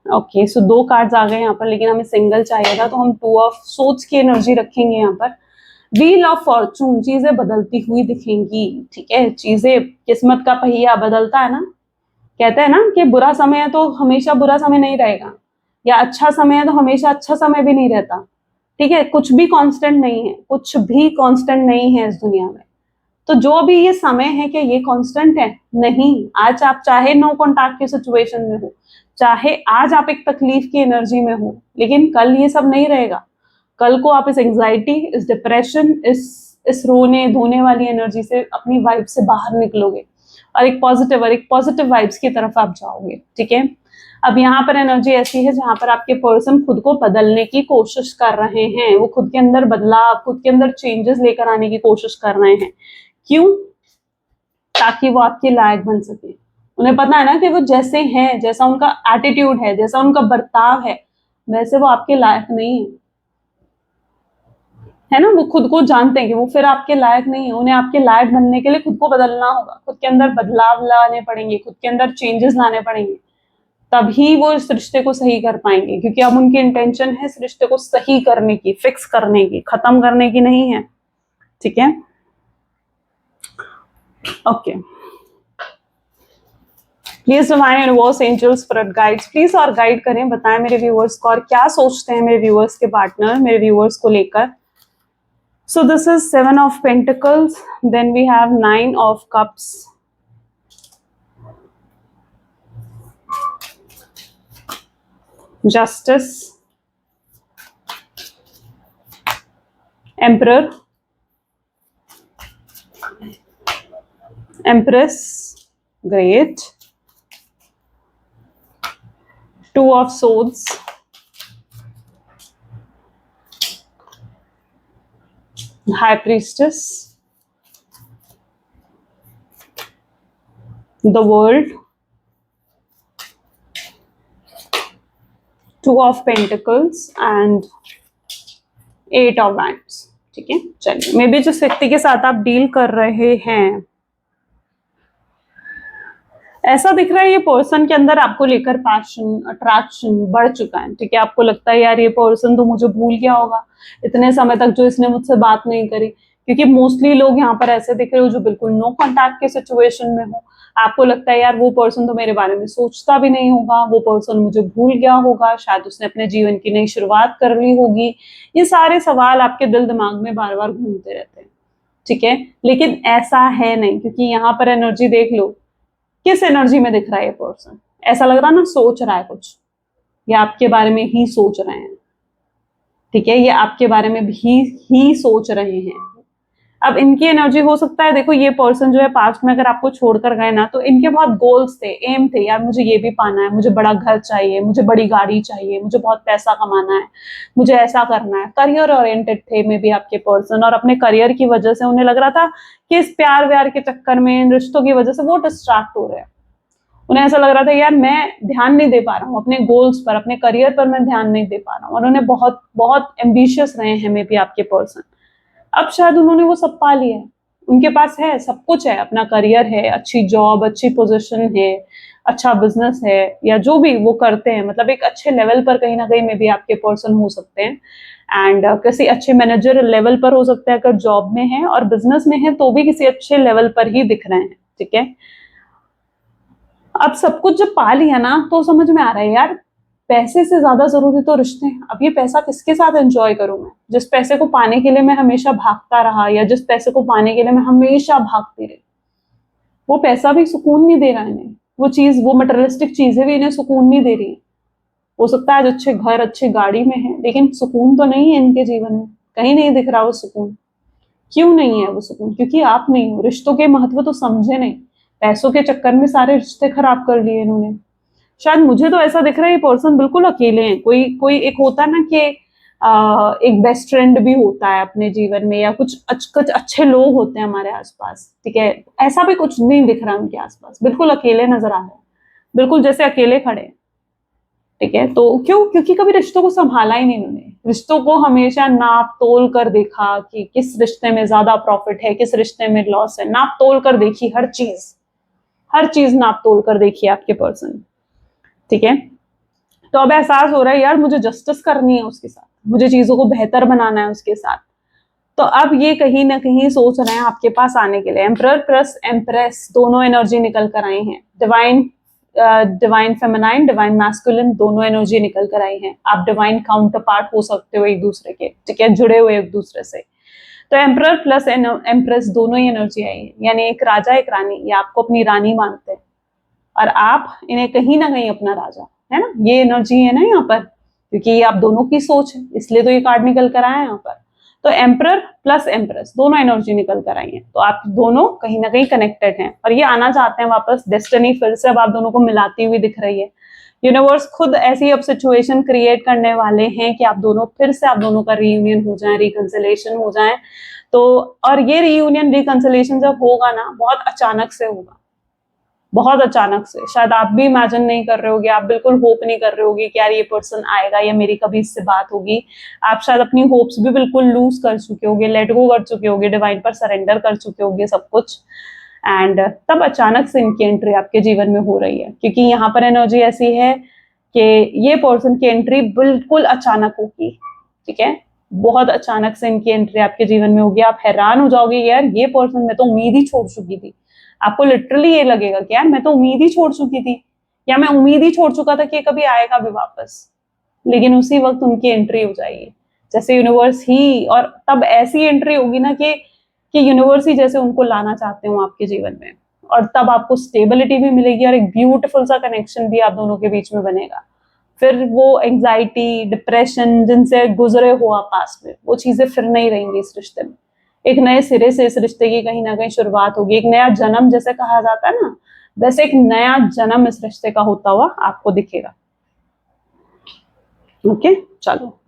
Okay, so 2 cards आ गए यहाँ पर, लेकिन हमें सिंगल चाहिए था, तो हम 2 ऑफ सोच की एनर्जी रखेंगे यहाँ पर। व्हील ऑफ फॉर्चून, चीजें बदलती हुई दिखेंगी, ठीक है। चीजें, किस्मत का पहिया बदलता है ना, कहते हैं ना कि बुरा समय है तो हमेशा बुरा समय नहीं रहेगा, या अच्छा समय है तो हमेशा अच्छा समय भी नहीं रहता, ठीक है। कुछ भी कांस्टेंट नहीं है, कुछ भी कांस्टेंट नहीं है इस दुनिया में। तो जो भी ये समय है कि ये कांस्टेंट है, नहीं। आज आप चाहे नो कांटेक्ट की सिचुएशन में हो, चाहे आज आप एक तकलीफ की एनर्जी में हो, लेकिन कल ये सब नहीं रहेगा। कल को आप इस एंग्जाइटी, इस डिप्रेशन, इस रोने धोने वाली एनर्जी से, अपनी वाइब से बाहर निकलोगे, और एक पॉजिटिव वाइब्स की तरफ आप जाओगे, ठीक है। अब यहाँ पर एनर्जी ऐसी है जहां पर आपके पर्सन खुद को बदलने की कोशिश कर रहे हैं, वो खुद के अंदर बदलाव, खुद के अंदर चेंजेस लेकर आने की कोशिश कर रहे हैं। क्यों? ताकि वो आपके लायक बन सके। उन्हें पता है ना कि वो जैसे हैं, जैसा उनका एटीट्यूड है, जैसा उनका बर्ताव है, वैसे वो आपके लायक नहीं है ना। वो खुद को जानते हैं कि वो फिर आपके लायक नहीं है। उन्हें आपके लायक बनने के लिए खुद को बदलना होगा, खुद के अंदर बदलाव लाने पड़ेंगे, खुद के अंदर चेंजेस लाने पड़ेंगे, तभी वो इस रिश्ते को सही कर पाएंगे। क्योंकि अब उनकी इंटेंशन है इस रिश्ते को सही करने की, फिक्स करने की, खत्म करने की नहीं है। ठीक है, okay. Please divine universe angels spirit guides please और गाइड करें, बताएं मेरे व्यूअर्स को और क्या सोचते हैं मेरे व्यूअर्स के पार्टनर मेरे व्यूअर्स को लेकर। So this is 7 of Pentacles, then we have 9 of Cups, Justice, Emperor, Empress, great, 2 of Swords, High Priestess, the World, 2 of Pentacles and 8 of Wands। ठीक है, चलिए, मे बी जिस व्यक्ति के साथ आप डील कर रहे हैं, ऐसा दिख रहा है ये पर्सन के अंदर आपको लेकर पैशन, अट्रैक्शन बढ़ चुका है। ठीक है, आपको लगता है यार ये पर्सन तो मुझे भूल गया होगा, इतने समय तक जो इसने मुझसे बात नहीं करी। क्योंकि मोस्टली लोग यहाँ पर ऐसे दिख रहे हो जो बिल्कुल नो कॉन्टैक्ट के सिचुएशन में हो। आपको लगता है यार वो पर्सन तो मेरे बारे में सोचता भी नहीं होगा, वो पर्सन मुझे भूल गया होगा, शायद उसने अपने जीवन की नई शुरुआत कर ली होगी। ये सारे सवाल आपके दिल दिमाग में बार बार घूमते रहते हैं। ठीक है, लेकिन ऐसा है नहीं, क्योंकि यहाँ पर एनर्जी देख लो, किस एनर्जी में दिख रहा है ये पर्सन। ऐसा लग रहा ना सोच रहा है कुछ, ये आपके बारे में ही सोच रहे हैं। ठीक है, ये आपके बारे में भी ही सोच रहे हैं। अब इनकी एनर्जी हो सकता है, देखो ये पर्सन जो है पास्ट में अगर आपको छोड़कर गए ना, तो इनके बहुत गोल्स थे, एम थे, यार मुझे ये भी पाना है, मुझे बड़ा घर चाहिए, मुझे बड़ी गाड़ी चाहिए, मुझे बहुत पैसा कमाना है, मुझे ऐसा करना है। करियर ओरिएंटेड थे मे बी आपके पर्सन, और अपने करियर की वजह से उन्हें लग रहा था कि इस प्यार व्यार के चक्कर में, इन रिश्तों की वजह से वो डिस्ट्रैक्ट हो रहे हैं। उन्हें ऐसा लग रहा था यार मैं ध्यान नहीं दे पा रहा हूँ अपने गोल्स पर, अपने करियर पर मैं ध्यान नहीं दे पा रहा हूँ। और उन्हें बहुत बहुत एम्बिशियस रहे हैं मे बी आपके पर्सन। अब शायद उन्होंने वो सब पा लिया है, उनके पास है, सब कुछ है, अपना करियर है, अच्छी जॉब, अच्छी पोजीशन है, अच्छा बिजनेस है, या जो भी वो करते हैं, मतलब एक अच्छे लेवल पर कहीं ना कहीं में भी आपके पर्सन हो सकते हैं। एंड किसी अच्छे मैनेजर लेवल पर हो सकते हैं अगर जॉब में है, और बिजनेस में है तो भी किसी अच्छे लेवल पर ही दिख रहे हैं। ठीक है, अब सब कुछ जब पा लिया ना, तो समझ में आ रहा है यार पैसे से ज्यादा जरूरी तो रिश्ते हैं। अब ये पैसा किसके साथ एंजॉय करूं मैं, जिस पैसे को पाने के लिए मैं हमेशा भागता रहा, या जिस पैसे को पाने के लिए मैं हमेशा भागती रही, वो पैसा भी सुकून नहीं दे रहा है इन्हें। वो चीज, वो मटेरियलिस्टिक चीजें भी इन्हें सुकून नहीं दे रही। हो सकता है आज अच्छे घर, अच्छी गाड़ी में है, लेकिन सुकून तो नहीं है इनके जीवन में, कहीं नहीं दिख रहा वो सुकून। क्यों नहीं है वो सुकून? क्योंकि आप नहीं हो, रिश्तों के महत्व तो समझे नहीं, पैसों के चक्कर में सारे रिश्ते खराब कर लिए इन्होंने। शायद मुझे तो ऐसा दिख रहा है ये पर्सन बिल्कुल अकेले हैं। कोई कोई एक होता है ना कि एक बेस्ट फ्रेंड भी होता है अपने जीवन में, या कुछ अच्छे लोग होते हैं हमारे आसपास। ठीक है, ऐसा भी कुछ नहीं दिख रहा उनके आसपास, बिल्कुल अकेले नजर आ रहे हैं, बिल्कुल जैसे अकेले खड़े हैं। ठीक है, तो क्यों? क्योंकि कभी रिश्तों को संभाला ही नहीं उन्होंने, रिश्तों को हमेशा नाप तोल कर देखा कि किस रिश्ते में ज्यादा प्रॉफिट है, किस रिश्ते में लॉस है। नाप तोल कर देखी हर चीज नाप तोल कर देखी आपके पर्सन। ठीक है, तो अब एहसास हो रहा है यार मुझे जस्टिस करनी है उसके साथ, मुझे चीजों को बेहतर बनाना है उसके साथ। तो अब ये कहीं ना कहीं सोच रहे हैं आपके पास आने के लिए। एम्परर प्लस एम्प्रेस दोनों एनर्जी निकल कर आई हैं। डिवाइन फेमिनाइन, डिवाइन मैस्कुलिन दोनों एनर्जी निकल कर आई हैं। आप डिवाइन काउंटर पार्ट हो सकते हो एक दूसरे के, ठीक है, जुड़े हुए एक दूसरे से। तो एम्परर प्लस एम्प्रेस दोनों ही एनर्जी आई है, यानी एक राजा एक रानी, ये आपको अपनी रानी मानते हैं और आप इन्हें कहीं ना कहीं अपना राजा, है ना। ये एनर्जी है ना यहाँ पर, क्योंकि ये आप दोनों की सोच है, इसलिए तो ये कार्ड निकल कर आया यहाँ पर। तो एम्परर प्लस एम्प्रेस दोनों एनर्जी निकल कर आई है, तो आप दोनों कहीं ना कहीं कनेक्टेड हैं और ये आना चाहते हैं वापस। डेस्टिनी फिर से अब आप दोनों को मिलाती हुई दिख रही है। यूनिवर्स खुद ऐसी अब सिचुएशन क्रिएट करने वाले हैं कि आप दोनों फिर से आप दोनों का रीयूनियन हो जाए, रिकंसिलेशन हो जाए। तो और ये रीयूनियन रिकंसिलेशन जब होगा ना, बहुत अचानक से होगा, बहुत अचानक से। शायद आप भी इमेजिन नहीं कर रहे होगे, आप बिल्कुल होप नहीं कर रहे होगे कि यार ये पर्सन आएगा या मेरी कभी इससे बात होगी। आप शायद अपनी होप्स भी बिल्कुल लूज कर चुके होगे, लेट गो कर चुके होगे, डिवाइन पर सरेंडर कर चुके होगे सब कुछ। एंड तब अचानक से इनकी एंट्री आपके जीवन में हो रही है, क्योंकि यहाँ पर एनर्जी ऐसी है कि ये पर्सन की एंट्री बिल्कुल अचानक होगी। ठीक है, बहुत अचानक से इनकी एंट्री आपके जीवन में होगी। आप हैरान हो जाओगे, यार ये पर्सन, मैं तो उम्मीद ही छोड़ चुकी थी। आपको लिटरली ये लगेगा कि यार मैं तो उम्मीद ही छोड़ चुकी थी, या मैं उम्मीद ही छोड़ चुका था कि कभी आएगा भी वापस। लेकिन उसी वक्त उनकी एंट्री हो जाएगी, जैसे यूनिवर्स ही, और तब ऐसी एंट्री होगी ना कि यूनिवर्स ही जैसे उनको लाना चाहते हो आपके जीवन में। और तब आपको स्टेबिलिटी भी मिलेगी और एक ब्यूटीफुल सा कनेक्शन भी आप दोनों के बीच में बनेगा। फिर वो एंजाइटी, डिप्रेशन जिनसे गुजरे हो आप पास में, वो चीजें फिर नहीं रहेंगी इस रिश्ते में। एक नए सिरे से इस रिश्ते की कहीं ना कहीं शुरुआत होगी। एक नया जन्म जैसे कहा जाता है ना, वैसे एक नया जन्म इस रिश्ते का होता हुआ आपको दिखेगा। ओके, चलो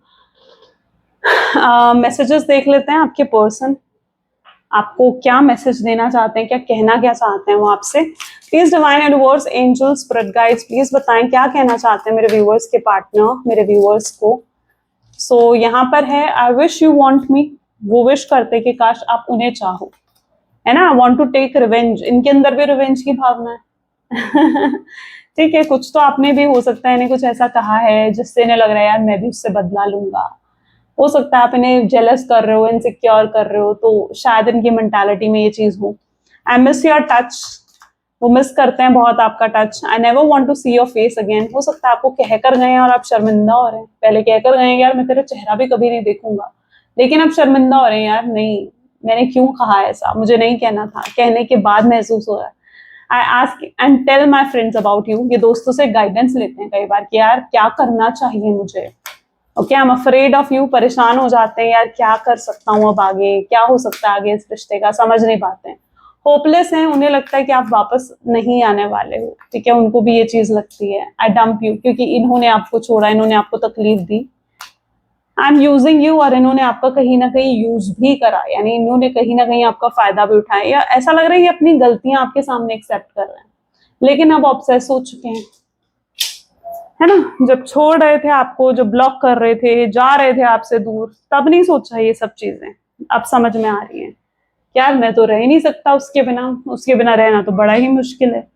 मैसेजेस देख लेते हैं। आपके पर्सन आपको क्या मैसेज देना चाहते हैं, क्या कहना क्या चाहते हैं वो आपसे। Please divine universe, angels, spirit guides, please बताएं क्या कहना चाहते हैं मेरे व्यूअर्स के पार्टनर, मेरे व्यूअर्स को। सो यहाँ पर है, I wish you want me, वो विश करते कि काश आप उन्हें चाहो, है ना। वांट टू टेक रिवेंज, इनके अंदर भी रिवेंज की भावना है। ठीक है, कुछ तो आपने भी हो सकता है इन्हें कुछ ऐसा कहा है जिससे इन्हें लग रहा है यार मैं भी उससे बदला लूंगा। हो सकता है आप इन्हें जेलस कर रहे हो, इनसिक्योर कर रहे हो, तो शायद इनकी मेंटालिटी में ये चीज हो। आई मिस योर टच, वो मिस करते हैं बहुत आपका touch. I never want to see your face again, हो सकता है आपको कहकर गए हैं और आप शर्मिंदा हो रहे हैं। पहले कहकर गए हैं यार मैं तेरा चेहरा भी कभी नहीं देखूंगा, लेकिन अब शर्मिंदा हो रहे हैं, यार नहीं मैंने क्यों कहा ऐसा, मुझे नहीं कहना था, कहने के बाद महसूस हो रहा है। I ask and tell my friends about you, ये दोस्तों से गाइडेंस लेते हैं कई बार कि यार क्या करना चाहिए मुझे। Okay, I am afraid of you, परेशान हो जाते हैं यार क्या कर सकता हूँ अब आगे, क्या हो सकता है आगे इस रिश्ते का, समझ नहीं पाते हैं, होपलेस हैं, उन्हें लगता है कि आप वापस नहीं आने वाले हो। ठीक है, उनको भी ये चीज लगती है, आई डंप यू, क्योंकि इन्होंने आपको छोड़ा, इन्होंने आपको तकलीफ दी। आई एम यूजिंग यू, और इन्होंने आपका कहीं ना कहीं यूज भी करा, यानी इन्होंने कहीं ना कहीं आपका फायदा भी उठाया, या ऐसा लग रहा है कि अपनी गलतियां आपके सामने एक्सेप्ट कर रहे हैं, लेकिन अब ऑब्सेस हो चुके हैं, है ना। जब छोड़ रहे थे आपको, जब ब्लॉक कर रहे थे, जा रहे थे आपसे दूर, तब नहीं सोचा ये सब चीजें, अब समझ में आ रही हैं। यार मैं तो रह नहीं सकता उसके बिना, उसके बिना रहना तो बड़ा ही मुश्किल है।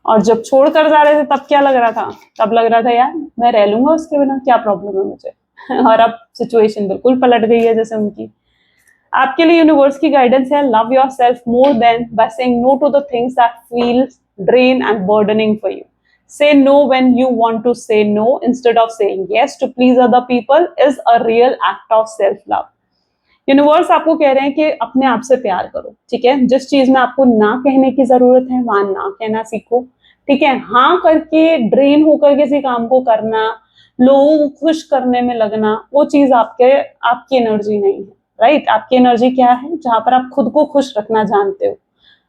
और जब छोड़ कर जा रहे थे तब क्या लग रहा था, तब लग रहा था यार मैं रह लूंगा उसके बिना, क्या प्रॉब्लम है मुझे। और अब सिचुएशन बिल्कुल पलट गई है जैसे उनकी। आपके लिए यूनिवर्स की गाइडेंस है, love yourself more than by saying no to the things that feel drain and burdening for you. Say no when you want to say no instead of saying yes to please other people is a real act of self love. Universe आपको कह रहे हैं कि अपने आप से प्यार करो। ठीक है, जिस चीज में आपको ना कहने की जरूरत है वहां ना कहना सीखो। ठीक है, हाँ करके ड्रेन होकर किसी काम को करना, लोगों को खुश करने में लगना, वो चीज आपकी एनर्जी नहीं है। राइट, आपकी एनर्जी क्या है, जहां पर आप खुद को खुश रखना जानते हो,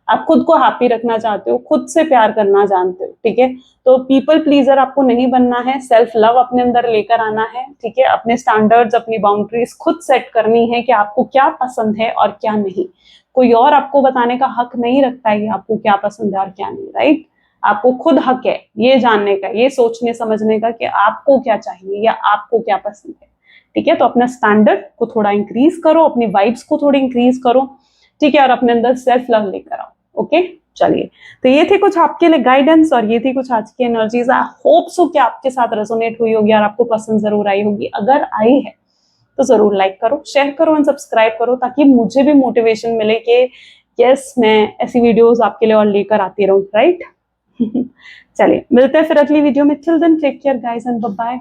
आप खुद को हैप्पी रखना चाहते हो, खुद से प्यार करना जानते हो। ठीक है, तो पीपल प्लीजर आपको नहीं बनना है, सेल्फ लव अपने अंदर लेकर आना है। ठीक है, अपने स्टैंडर्ड्स, अपनी बाउंड्रीज खुद सेट करनी है कि आपको क्या पसंद है और क्या नहीं। कोई और आपको बताने का हक नहीं रखता है कि आपको क्या पसंद है और क्या नहीं। राइट, आपको खुद हक है ये जानने का, ये सोचने समझने का कि आपको क्या चाहिए या आपको क्या पसंद है। ठीक है, तो अपना स्टैंडर्ड को थोड़ा इंक्रीज करो, अपनी वाइब्स को थोड़ी इंक्रीज करो। ठीक है, और अपने अंदर सेल्फ लव लेकर आओ। ओके, चलिए, तो ये थे कुछ आपके लिए गाइडेंस और ये थी कुछ आज की एनर्जीज। आई होप सो कि आपके साथ रेजोनेट हुई होगी और आपको पसंद जरूर आई होगी। अगर आई है तो जरूर लाइक करो, शेयर करो एंड सब्सक्राइब करो, ताकि मुझे भी मोटिवेशन मिले कि यस मैं ऐसी वीडियोस आपके लिए और लेकर आती रहूं। राइट। चलिए, मिलते हैं फिर अगली वीडियो में। Till then take care guys and bye bye.